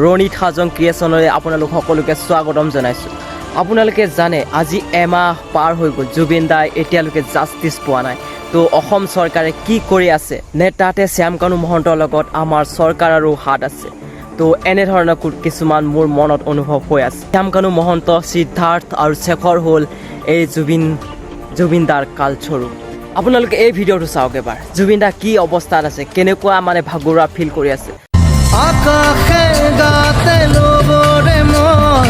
ৰণী থাজং ক্ৰিয়েশ্যনলৈ আপোনালোক সকলোকে স্বাগতম জনাইছোঁ। আপোনালোকে জানে আজি এমাহ পাৰ হৈ গ'ল, জুবিন দাই এতিয়ালৈকে জাষ্টিছ পোৱা নাই। তো অসম চৰকাৰে কি কৰি আছে নে তাতে শ্যামকানু মহন্তৰ লগত আমাৰ চৰকাৰৰো হাত আছে। তো এনেধৰণৰ কিছুমান মোৰ মনত অনুভৱ হৈ আছে। শ্যামকানু মহন্ত, সিদ্ধাৰ্থ আৰু শেখৰ হ'ল এই জুবিন দাৰ কালস্বৰূপ। আপোনালোকে এই ভিডিঅ'টো চাওক এবাৰ, জুবিন দা কি অৱস্থাত আছে, কেনেকুৱা মানে ভাগৰুৱা ফিল কৰি আছে। আকাশে গাতে লবৰে মন,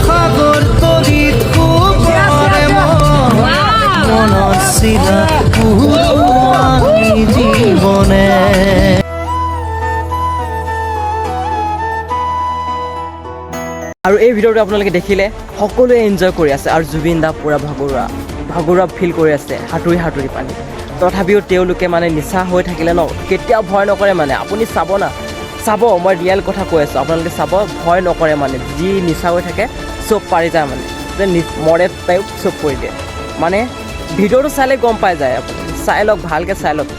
সাগৰ তলিত কুবৰে মন, মনত চিলা জীৱনে। আৰু এই ভিডিঅ'টো আপোনালোকে দেখিলে সকলোৱে এনজয় কৰি আছে আৰু জুবিন দা পুৰা ভাগৰুৱা ফিল কৰি আছে, সাঁতুৰি পানী। তথাপিও তেওঁলোকে মানে নিচা হৈ থাকিলে ন কেতিয়াও ভয় নকৰে। মানে আপুনি চাব না, চাব, মই ৰিয়েল কথা কৈ আছোঁ, আপোনালোকে চাব, ভয় নকৰে। মানে যি নিচা হৈ থাকে চব পাৰি যায়, মানে যে মৰে তাইও চব কৰি দিয়ে। মানে ভিডিঅ'টো চালে গম পাই যায়, আপুনি চাই লওক, ভালকৈ চাই লওক।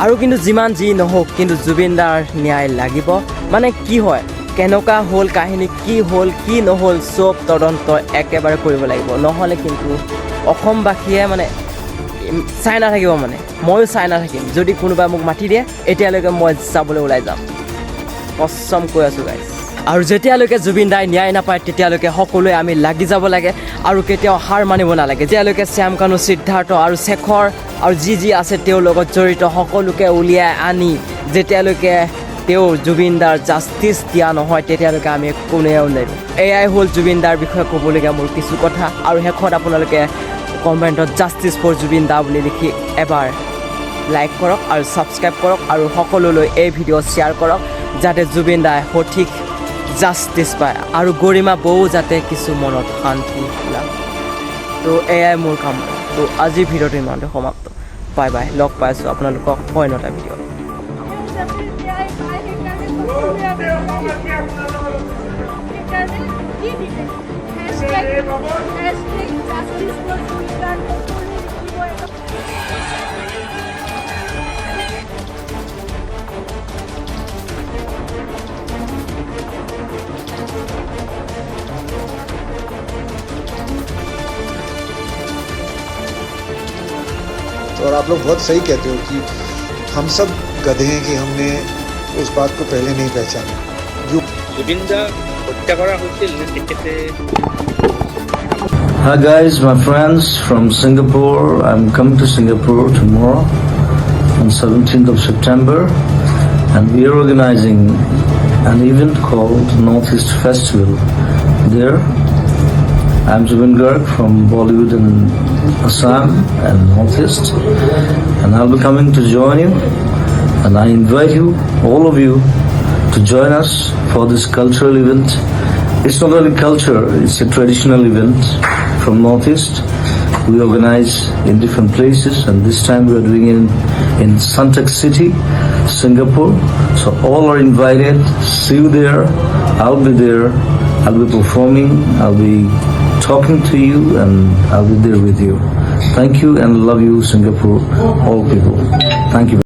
আৰু কিন্তু যিমান যি নহওক, কিন্তু জুবিন দাৰ ন্যায় লাগিব। মানে কি হয়, কেনেকুৱা হ'ল কাহিনী, কি হ'ল কি নহ'ল, চব তদন্ত একেবাৰে কৰিব লাগিব। নহ'লে কিন্তু অসমবাসীয়ে মানে চাই নাথাকিব। মানে ময়ো চাই নাথাকিম। যদি কোনোবাই মোক মাতি দিয়ে এতিয়ালৈকে মই যাবলৈ ওলাই যাম, কছম কৈ আছোঁ গাইজ। আৰু যেতিয়ালৈকে জুবিন দাই ন্যায় নাপায় তেতিয়ালৈকে সকলোৱে আমি লাগি যাব লাগে আৰু কেতিয়াও হাৰ মানিব নালাগে। যেতিয়ালৈকে শ্যামকানু, সিদ্ধাৰ্থ আৰু শেখৰ আৰু যি আছে তেওঁৰ লগত জড়িত সকলোকে উলিয়াই আনি যেতিয়ালৈকে তেওঁ জুবিন দাৰ জাষ্টিছ দিয়া নহয় তেতিয়ালৈকে আমি কোনেও নেৰোঁ। এয়াই হ'ল জুবিন দাৰ বিষয়ে ক'বলগীয়া মোৰ কিছু কথা। আৰু শেষত আপোনালোকে কমেণ্টত জাষ্টিছ ফৰ জুবিন দা বুলি লিখি এবাৰ লাইক কৰক আৰু ছাবস্ক্ৰাইব কৰক আৰু সকলোলৈ এই ভিডিঅ' শ্বেয়াৰ কৰক, যাতে জুবিন দাই সঠিক জাষ্টিছ পায় আৰু গৰিমা বৌ যাতে কিছু মনত শান্তি লাভ। তো এয়াই মোৰ কাম। তো আজিৰ ভিডিঅ'টো ইমানতে সমাপ্ত। বাই বাই, লগ পাইছোঁ আপোনালোকক অন্য এটা ভিডিঅ'। और आप लोग बहुत सही कहते हो कि हम सब गधे हैं कि हमने उस बात को पहले नहीं पहचाना। Hi guys, my friends from Singapore. I'm coming to Singapore tomorrow on 17th of September, and we are organizing an event called Northeast Festival there. I'm Zubeen Garg from Bollywood and Assam and Northeast, and I'll be coming to join you, and I invite you, all of you, to join us for this cultural event. It's not only culture, it's a traditional event from Northeast. We organize in different places, and this time we are doing it in Suntec City, Singapore. So all are invited. See you there. I'll be there. I'll be performing. I'll be talking to you, and I'll be there with you. Thank you and love you, Singapore, all people. Thank you.